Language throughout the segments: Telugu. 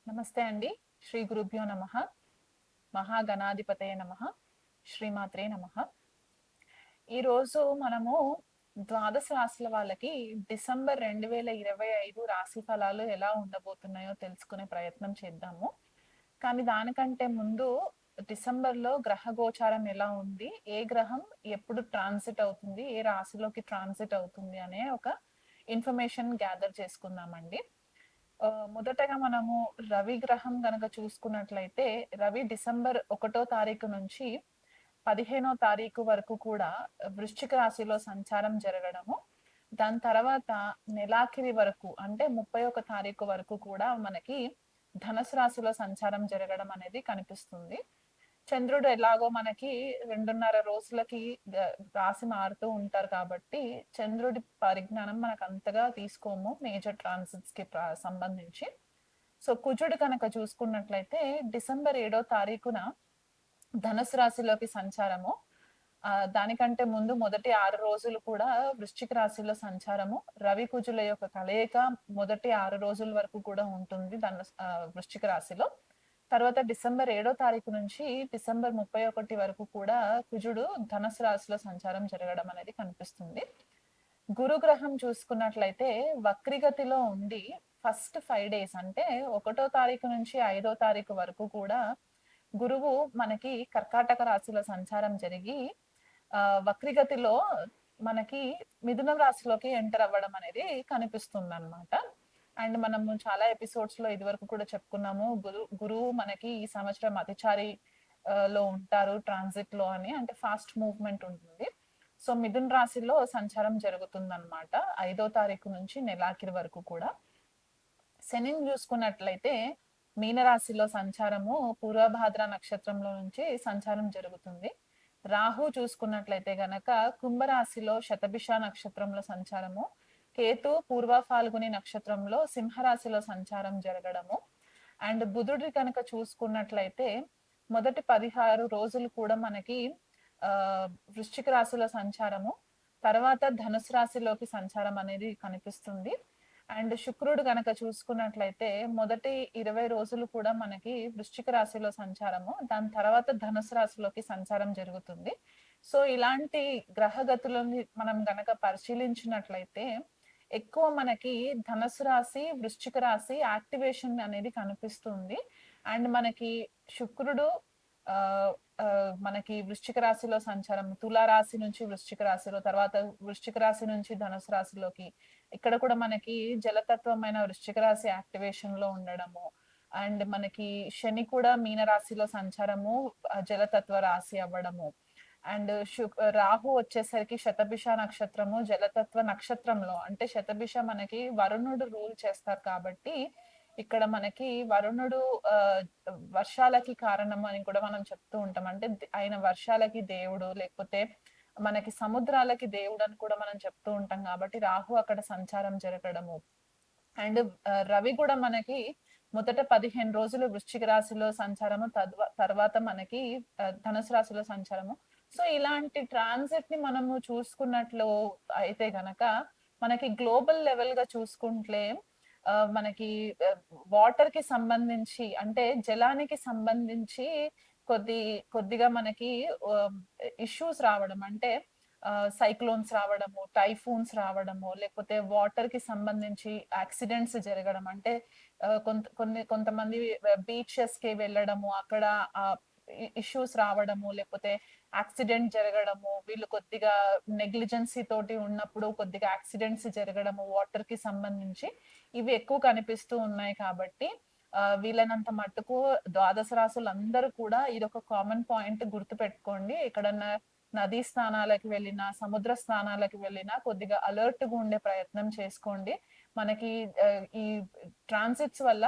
నమస్తే అండి. శ్రీ గురుభ్యో నమః. మహాగణాధిపతయ నమః. శ్రీమాత్రే నమః. ఈరోజు మనము ద్వాదశ రాశుల వాళ్ళకి డిసెంబర్ 2025 రాశి ఫలాలు ఎలా ఉండబోతున్నాయో తెలుసుకునే ప్రయత్నం చేద్దాము. కానీ దానికంటే ముందు డిసెంబర్‌లో గ్రహ గోచారం ఎలా ఉంది? ఏ గ్రహం ఎప్పుడు ట్రాన్సిట్ అవుతుంది? ఏ రాశిలోకి ట్రాన్సిట్ అవుతుంది అనే ఒక ఇన్ఫర్మేషన్ గ్యాదర్ చేసుకుందామండి. మొదటగా మనము రవి గ్రహం గనక చూసుకున్నట్లయితే రవి డిసెంబర్ 1 తారీఖు నుంచి 15 తారీఖు వరకు కూడా వృశ్చిక రాశిలో సంచారం జరగడము. దాని తర్వాత నెలాఖరి వరకు అంటే 31 తారీఖు వరకు కూడా మనకి ధనుసు రాశిలో సంచారం జరగడం అనేది కనిపిస్తుంది. చంద్రుడు ఎలాగో మనకి 2.5 రోజులకి రాశి మారుతూ ఉంటారు కాబట్టి చంద్రుడి పరిజ్ఞానం మనకు అంతగా తీసుకోము మేజర్ ట్రాన్సిట్స్ కి సంబంధించి. సో కుజుడు కనుక చూసుకున్నట్లయితే డిసెంబర్ 7 తారీఖున ధనుసు రాశిలోకి సంచారము. దానికంటే ముందు మొదటి 6 రోజులు కూడా వృశ్చిక రాశిలో సంచారము. రవి కుజుల యొక్క కలయిక మొదటి 6 రోజుల వరకు కూడా ఉంటుంది వృశ్చిక రాశిలో. తర్వాత డిసెంబర్ 7 తారీఖు నుంచి డిసెంబర్ 31 వరకు కూడా కుజుడు ధనుసు రాశిలో సంచారం జరగడం అనేది కనిపిస్తుంది. గురుగ్రహం చూసుకున్నట్లయితే వక్రిగతిలో ఉండి ఫస్ట్ 5 డేస్ అంటే 1 తారీఖు నుంచి 5 తారీఖు వరకు కూడా గురువు మనకి కర్కాటక రాశిలో సంచారం జరిగి వక్రిగతిలో మనకి మిథున రాశిలోకి ఎంటర్ అవ్వడం అనేది కనిపిస్తుంది అనమాట. అండ్ మనము చాలా ఎపిసోడ్స్ లో ఇది వరకు కూడా చెప్పుకున్నాము గురువు మనకి ఈ సంవత్సరం అతిచారి లో ఉంటారు ట్రాన్సిట్ లో అని, అంటే ఫాస్ట్ మూవ్మెంట్ ఉంటుంది. సో మిథున రాశిలో సంచారం జరుగుతుంది అనమాట 5 తారీఖు నుంచి నెలాఖరి వరకు కూడా. శనిని చూసుకున్నట్లయితే మీనరాశిలో సంచారము పూర్వభాద్ర నక్షత్రంలో నుంచి సంచారం జరుగుతుంది. రాహు చూసుకున్నట్లయితే గనక కుంభరాశిలో శతభిష నక్షత్రంలో సంచారము, కేతు పూర్వ ఫాల్గుని నక్షత్రంలో సింహరాశిలో సంచారం జరగడము. అండ్ బుధుడి కనుక చూసుకున్నట్లయితే మొదటి 16 రోజులు కూడా మనకి వృశ్చిక రాశిలో సంచారము, తర్వాత ధనుసు రాశిలోకి సంచారం అనేది కనిపిస్తుంది. అండ్ శుక్రుడు గనక చూసుకున్నట్లయితే మొదటి 20 రోజులు కూడా మనకి వృశ్చిక రాశిలో సంచారము, దాని తర్వాత ధనుసు రాశిలోకి సంచారం జరుగుతుంది. సో ఇలాంటి గ్రహగతులని మనం గనక పరిశీలించినట్లయితే ఎక్కువ మనకి ధనుసు రాశి వృశ్చిక రాశి యాక్టివేషన్ అనేది కనిపిస్తుంది. అండ్ మనకి శుక్రుడు ఆ మనకి వృశ్చిక రాశిలో సంచారం, తులా రాశి నుంచి వృశ్చిక రాశిలో, తర్వాత వృశ్చిక రాశి నుంచి ధనుసు రాశిలోకి, ఇక్కడ కూడా మనకి జలతత్వమైన వృశ్చిక రాశి యాక్టివేషన్ లో ఉండడము. అండ్ మనకి శని కూడా మీన రాశిలో సంచారము జలతత్వ రాశి అవ్వడము. అండ్ రాహు వచ్చేసరికి శతభిష నక్షత్రము జలతత్వ నక్షత్రంలో, అంటే శతభిష మనకి వరుణుడు రూల్ చేస్తారు కాబట్టి ఇక్కడ మనకి వరుణుడు వర్షాలకి కారణం అని కూడా మనం చెప్తూ ఉంటాం. అంటే ఆయన వర్షాలకి దేవుడు, లేకపోతే మనకి సముద్రాలకి దేవుడు అని కూడా మనం చెప్తూ ఉంటాం కాబట్టి రాహు అక్కడ సంచారం జరగడము. అండ్ రవి కూడా మనకి మొదట 15 రోజులు వృశ్చిక రాశిలో సంచారము, తర్వాత మనకి ధనుసు రాశిలో సంచారము. సో ఇలాంటి ట్రాన్సిట్ ని మనము చూసుకున్నట్లు అయితే గనక మనకి గ్లోబల్ లెవెల్ గా చూసుకుంటే మనకి వాటర్ కి సంబంధించి, అంటే జలానికి సంబంధించి కొద్దిగా మనకి ఇష్యూస్ రావడం, అంటే సైక్లోన్స్ రావడము, టైఫూన్స్ రావడము, లేకపోతే వాటర్ కి సంబంధించి యాక్సిడెంట్స్ జరగడం, అంటే కొంతమంది బీచెస్ కి వెళ్ళడము, అక్కడ ఇష్యూస్ రావడము, లేకపోతే యాక్సిడెంట్ జరగడము, వీళ్ళు కొద్దిగా నెగ్లిజెన్సీ తోటి ఉన్నప్పుడు కొద్దిగా యాక్సిడెంట్స్ జరగడము వాటర్ కి సంబంధించి ఇవి ఎక్కువ కనిపిస్తూ ఉన్నాయి. కాబట్టి వీళ్ళనంత మట్టుకు ద్వాదశ రాశులు అందరూ కూడా ఇదొక కామన్ పాయింట్ గుర్తు పెట్టుకోండి. ఎక్కడన్నా నదీ స్థానాలకు వెళ్ళినా, సముద్ర స్థానాలకు వెళ్ళినా కొద్దిగా అలర్ట్ గా ఉండే ప్రయత్నం చేసుకోండి. మనకి ఈ ట్రాన్సిట్స్ వల్ల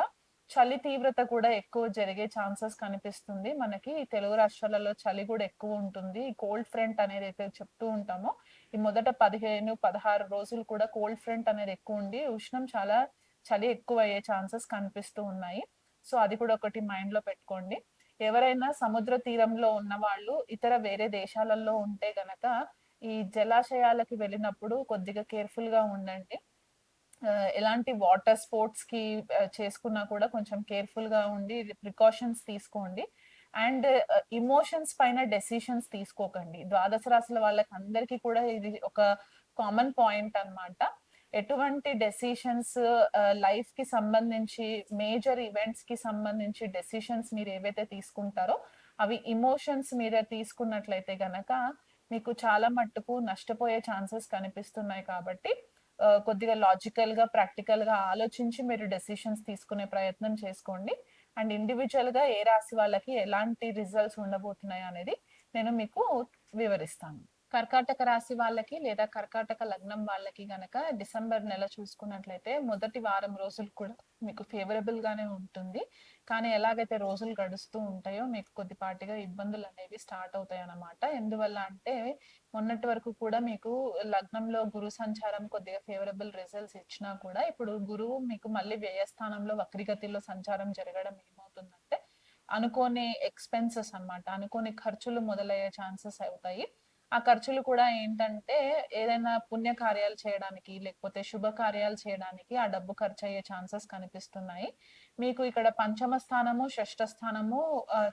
చలి తీవ్రత కూడా ఎక్కువ జరిగే ఛాన్సెస్ కనిపిస్తుంది. మనకి తెలుగు రాష్ట్రాలలో చలి కూడా ఎక్కువ ఉంటుంది. కోల్డ్ ఫ్రంట్ అనేది అయితే చెప్తూ ఉంటామో, ఈ మొదట 15-16 రోజులు కూడా కోల్డ్ ఫ్రంట్ అనేది ఎక్కువ ఉండి ఉష్ణం చాలా చలి ఎక్కువ అయ్యే ఛాన్సెస్ కనిపిస్తూ ఉన్నాయి. సో అది కూడా ఒకటి మైండ్ లో పెట్టుకోండి. ఎవరైనా సముద్ర తీరంలో ఉన్న వాళ్ళు ఇతర వేరే దేశాలలో ఉంటే గనక ఈ జలాశయాలకి వెళ్ళినప్పుడు కొద్దిగా కేర్ఫుల్ గా ఉండండి. ఎలాంటి వాటర్ స్పోర్ట్స్‌కి చేసుకున్నా కూడా కొంచెం కేర్‌ఫుల్‌గా ఉండి ప్రికాషన్స్ తీసుకోండి. అండ్ ఎమోషన్స్ పైన డెసిషన్స్ తీసుకోకండి. ద్వాదశ రాశుల వాళ్ళకందరికీ కూడా ఇది ఒక కామన్ పాయింట్ అన్నమాట. ఎటువంటి డెసిషన్స్ లైఫ్‌కి సంబంధించి మేజర్ ఈవెంట్స్‌కి సంబంధించి డెసిషన్స్ మీరేవైతే తీసుకుంటారో అవి ఎమోషన్స్ మీద తీసుకున్నట్లయితే గనక మీకు చాలా మట్టుకు నష్టపోయే ఛాన్సెస్ కనిపిస్తున్నాయి కాబట్టి కొద్దిగా లాజికల్‌గా, ప్రాక్టికల్‌గా ఆలోచించి మీరు డెసిషన్స్ తీసుకునే ప్రయత్నం చేసుకోండి. అండ్ ఇండివిడ్యువల్‌గా ఏ రాశి వాళ్ళకి ఎలాంటి రిజల్ట్స్ ఉండబోతున్నాయి అనేది నేను మీకు వివరిస్తాను. కర్కాటక రాశి వాళ్ళకి లేదా కర్కాటక లగ్నం వాళ్ళకి గనక డిసెంబర్ నెల చూసుకున్నట్లయితే మొదటి వారం రోజులు కూడా మీకు ఫేవరబుల్ గానే ఉంటుంది. కానీ ఎలాగైతే రోజులు గడుస్తూ ఉంటాయో మీకు కొద్దిపాటిగా ఇబ్బందులు అనేవి స్టార్ట్ అవుతాయి అన్నమాట. ఎందువల్ల అంటే మొన్నటి వరకు కూడా మీకు లగ్నంలో గురు సంచారం కొద్దిగా ఫేవరబుల్ రిజల్ట్స్ ఇచ్చినా కూడా ఇప్పుడు గురువు మీకు మళ్ళీ వ్యయస్థానంలో వక్రిగతిలో సంచారం జరగడం ఏమవుతుందంటే అనుకోని ఎక్స్‌పెన్సెస్ అన్నమాట. అనుకోని ఖర్చులు మొదలయ్యే ఛాన్సెస్ అవుతాయి. ఆ ఖర్చులు కూడా ఏంటంటే ఏదైనా పుణ్య కార్యాలు చేయడానికి, లేకపోతే శుభ కార్యాలు చేయడానికి ఆ డబ్బు ఖర్చయ్యే ఛాన్సెస్ కనిపిస్తున్నాయి. మీకు ఇక్కడ పంచమ స్థానము, షష్ఠ స్థానము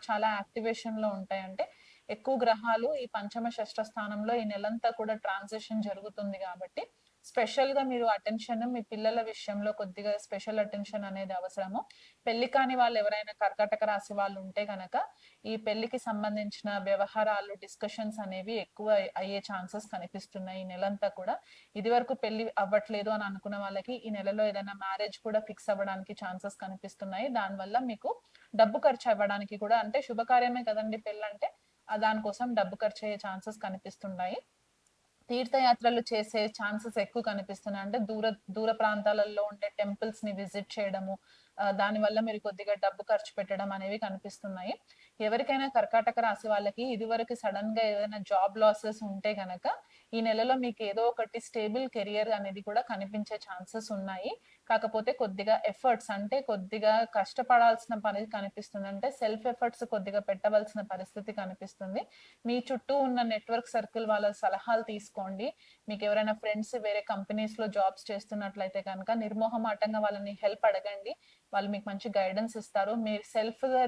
చాలా యాక్టివేషన్‌లో ఉంటాయి. అంటే ఎక్కువ గ్రహాలు ఈ పంచమ, షష్ఠ స్థానంలో ఈ నెలంతా కూడా ట్రాన్సిషన్ జరుగుతుంది గాబట్టి, స్పెషల్‌గా మీరు అటెన్షన్ మీ పిల్లల విషయంలో కొద్దిగా స్పెషల్ అటెన్షన్ అనేది అవసరము. పెళ్లి కాని వాళ్ళెవరైనా కర్కాటక రాశి వాళ్ళు ఉంటే గనక, ఈ పెళ్లికి సంబంధించిన వ్యవహారాలు, డిస్కషన్స్ అనేవి ఎక్కువ అయ్యే ఛాన్సెస్ కనిపిస్తున్నాయి ఈ నెలంతా కూడా. ఇదివరకు పెళ్లి అవ్వట్లేదు అని అనుకున్న వాళ్ళకి ఈ నెలలో ఏదైనా మ్యారేజ్ కూడా ఫిక్స్ అవ్వడానికి ఛాన్సెస్ కనిపిస్తున్నాయి. దానివల్ల మీకు డబ్బు ఖర్చు అవ్వడానికి కూడా అంటే శుభకార్యమే కదండీ పెళ్ళంటే. దానికోసం డబ్బు ఖర్చయ్యే ఛాన్సెస్ కనిపిస్తున్నాయి. తీర్థయాత్రలు చేసే ఛాన్సెస్ ఎక్కువ కనిపిస్తున్నాయి. అంటే దూర దూర ప్రాంతాలలో ఉండే టెంపుల్స్ ని విజిట్ చేయడము, దానివల్ల మీరు కొద్దిగా డబ్బు ఖర్చు పెట్టడం అనేవి కనిపిస్తున్నాయి. ఎవరికైనా కర్కాటక రాశి వాళ్ళకి ఇదివరకు సడన్ గా ఏదైనా జాబ్ లాసెస్ ఉంటే గనక ఈ నెలలో మీకు ఏదో ఒకటి స్టేబుల్ కెరియర్ అనేది కూడా కనిపించే ఛాన్సెస్ ఉన్నాయి. కాకపోతే కొద్దిగా ఎఫర్ట్స్ అంటే కొద్దిగా కష్టపడాల్సిన పని కనిపిస్తుంది. అంటే సెల్ఫ్ ఎఫర్ట్స్ కొద్దిగా పెట్టవలసిన పరిస్థితి కనిపిస్తుంది. మీ చుట్టూ ఉన్న నెట్వర్క్ సర్కిల్ వాళ్ళ సలహాలు తీసుకోండి. మీకు ఎవరైనా ఫ్రెండ్స్ వేరే కంపెనీస్ లో జాబ్స్ చేస్తున్నట్లయితే కనుక నిర్మోహమాటంగా వాళ్ళని హెల్ప్ అడగండి. వాళ్ళు మీకు మంచి గైడెన్స్ ఇస్తారు. మీరు సెల్ఫ్ గా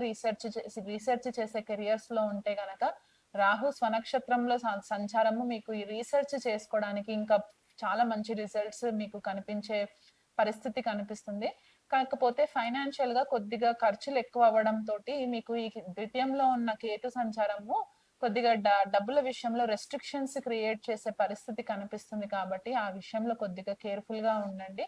రీసెర్చ్ చేసే కెరియర్స్ లో ఉంటే గనక రాహు స్వనక్షత్రంలో సంచారము మీకు ఈ రీసెర్చ్ చేసుకోవడానికి ఇంకా చాలా మంచి రిజల్ట్స్ మీకు కనిపించే పరిస్థితి కనిపిస్తుంది. కాకపోతే ఫైనాన్షియల్ గా కొద్దిగా ఖర్చులు ఎక్కువ అవ్వడం తోటి మీకు ఈ ద్వితీయంలో ఉన్న కేతు సంచారము కొద్దిగా డబ్బుల విషయంలో రెస్ట్రిక్షన్స్ క్రియేట్ చేసే పరిస్థితి కనిపిస్తుంది కాబట్టి ఆ విషయంలో కొద్దిగా కేర్ఫుల్ గా ఉండండి.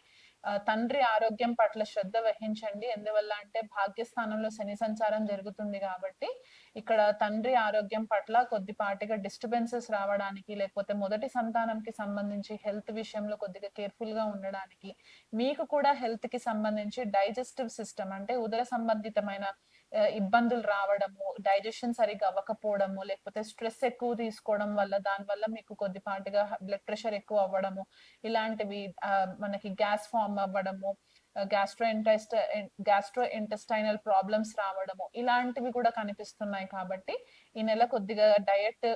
తండ్రి ఆరోగ్యం పట్ల శ్రద్ధ వహించండి. ఎందువల్ల అంటే భాగ్యస్థానంలో శని సంచారం జరుగుతుంది కాబట్టి ఇక్కడ తండ్రి ఆరోగ్యం పట్ల కొద్దిపాటిగా డిస్టర్బెన్సెస్ రావడానికి, లేకపోతే మొదటి సంతానంకి సంబంధించి హెల్త్ విషయంలో కొద్దిగా కేర్ఫుల్ గా ఉండడానికి, మీకు కూడా హెల్త్ కి సంబంధించి డైజెస్టివ్ సిస్టమ్ అంటే ఉదర సంబంధితమైన ఇబ్బందులు రావడము, డైజెషన్ సరిగ్గా అవ్వకపోవడము, లేకపోతే స్ట్రెస్ ఎక్కువ తీసుకోవడం వల్ల దాని వల్ల మీకు కొద్దిపాటిగా బ్లడ్ ప్రెషర్ ఎక్కువ అవ్వడము, ఇలాంటివి మనకి గ్యాస్ ఫామ్ అవ్వడము, గ్యాస్ట్రో ఇంటెస్టైనల్ ప్రాబ్లమ్స్ రావడము, ఇలాంటివి కూడా కనిపిస్తున్నాయి కాబట్టి ఈ నెల కొద్దిగా డయట్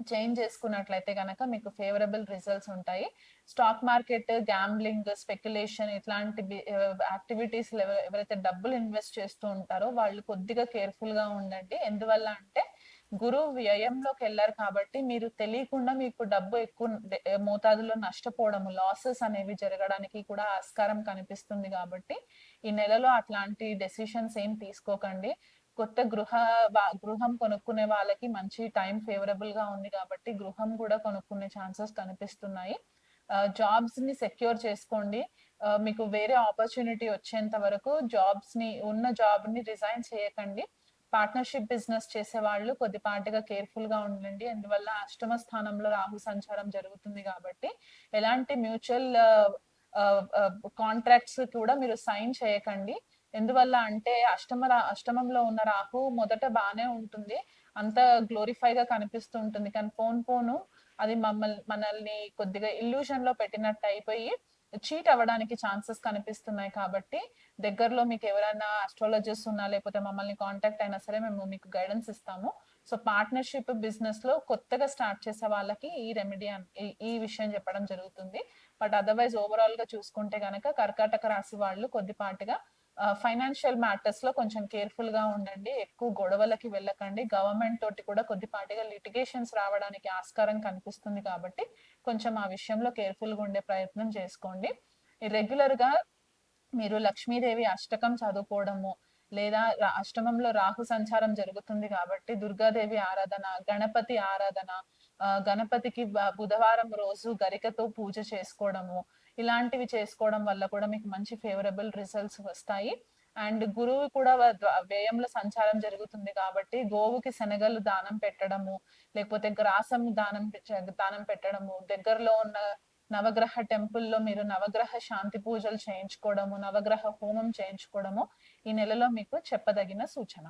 చేంజ్ చేసుకున్నట్లయితే గనక మీకు ఫేవరబుల్ రిజల్ట్స్ ఉంటాయి. స్టాక్ మార్కెట్, గ్యాంబ్లింగ్, స్పెక్యులేషన్ ఇట్లాంటి యాక్టివిటీస్ ఎవరైతే డబ్బులు ఇన్వెస్ట్ చేస్తూ ఉంటారో వాళ్ళు కొద్దిగా కేర్ఫుల్ గా ఉండండి. ఎందువల్ల అంటే గురువు వ్యయంలోకి వెళ్ళారు కాబట్టి మీరు తెలియకుండా మీకు డబ్బు ఎక్కువ మోతాదులో నష్టపోవడము, లాసెస్ అనేవి జరగడానికి కూడా ఆస్కారం కనిపిస్తుంది కాబట్టి ఈ నెలలో అట్లాంటి డెసిషన్స్ ఏం తీసుకోకండి. కొత్త గృహం కొనుక్కునే వాళ్ళకి మంచి టైం ఫేవరబుల్ గా ఉంది కాబట్టి గృహం కూడా కొనుక్కునే ఛాన్సెస్ కనిపిస్తున్నాయి. జాబ్స్ ని సెక్యూర్ చేసుకోండి. మీకు వేరే ఆపర్చునిటీ వచ్చేంత వరకు ఉన్న జాబ్ ని రిజైన్ చేయకండి. పార్ట్నర్షిప్ బిజినెస్ చేసే వాళ్ళు కొద్దిపాటిగా కేర్ఫుల్ గా ఉండండి. అందువల్ల అష్టమ స్థానంలో రాహు సంచారం జరుగుతుంది కాబట్టి ఎలాంటి మ్యూచువల్ కాంట్రాక్ట్స్ కూడా మీరు సైన్ చేయకండి. ఎందువల్ల అంటే అష్టమంలో ఉన్న రాహు మొదట బానే ఉంటుంది, అంత గ్లోరిఫై గా కనిపిస్తూ ఉంటుంది. కానీ పోను అది మనల్ని కొద్దిగా ఇల్యూషన్ లో పెట్టినట్టు అయిపోయి చీట్ అవ్వడానికి ఛాన్సెస్ కనిపిస్తున్నాయి కాబట్టి దగ్గరలో మీకు ఎవరైనా ఆస్ట్రాలజిస్ట్ ఉన్నా లేకపోతే మమ్మల్ని కాంటాక్ట్ అయినా సరే మేము మీకు గైడెన్స్ ఇస్తాము. సో పార్ట్నర్షిప్ బిజినెస్ లో కొత్తగా స్టార్ట్ చేసే వాళ్ళకి ఈ రెమెడీ ఈ విషయం చెప్పడం జరుగుతుంది. బట్ అదర్వైజ్ ఓవరాల్ గా చూసుకుంటే గనక కర్కాటక రాశి వాళ్ళు కొద్దిపాటిగా ఫైనాన్షియల్ మ్యాటర్స్ లో కొంచెం కేర్ఫుల్ గా ఉండండి. ఎక్కువ గొడవలకి వెళ్ళకండి. గవర్నమెంట్ తోటి కూడా కొద్దిపాటిగా లిటిగేషన్స్ రావడానికి ఆస్కారం కనిపిస్తుంది కాబట్టి కొంచెం ఆ విషయంలో కేర్ఫుల్ గా ఉండే ప్రయత్నం చేసుకోండి. రెగ్యులర్ గా మీరు లక్ష్మీదేవి అష్టకం చదువుకోవడము, లేదా అష్టమంలో రాహు సంచారం జరుగుతుంది కాబట్టి దుర్గాదేవి ఆరాధన, గణపతి ఆరాధన, గణపతికి బుధవారం రోజు గరికతో పూజ చేసుకోవడము, ఇలాంటివి చేసుకోవడం వల్ల కూడా మీకు మంచి ఫేవరబుల్ రిజల్ట్స్ వస్తాయి. అండ్ గురువు కూడా వ్యయంలో సంచారం జరుగుతుంది కాబట్టి గోవుకి శనగలు దానం పెట్టడము, లేకపోతే గ్రాసం దానం పెట్టడము, దగ్గరలో ఉన్న నవగ్రహ టెంపుల్లో మీరు నవగ్రహ శాంతి పూజలు చేయించుకోవడము, నవగ్రహ హోమం చేయించుకోవడము ఈ నెలలో మీకు చెప్పదగిన సూచన.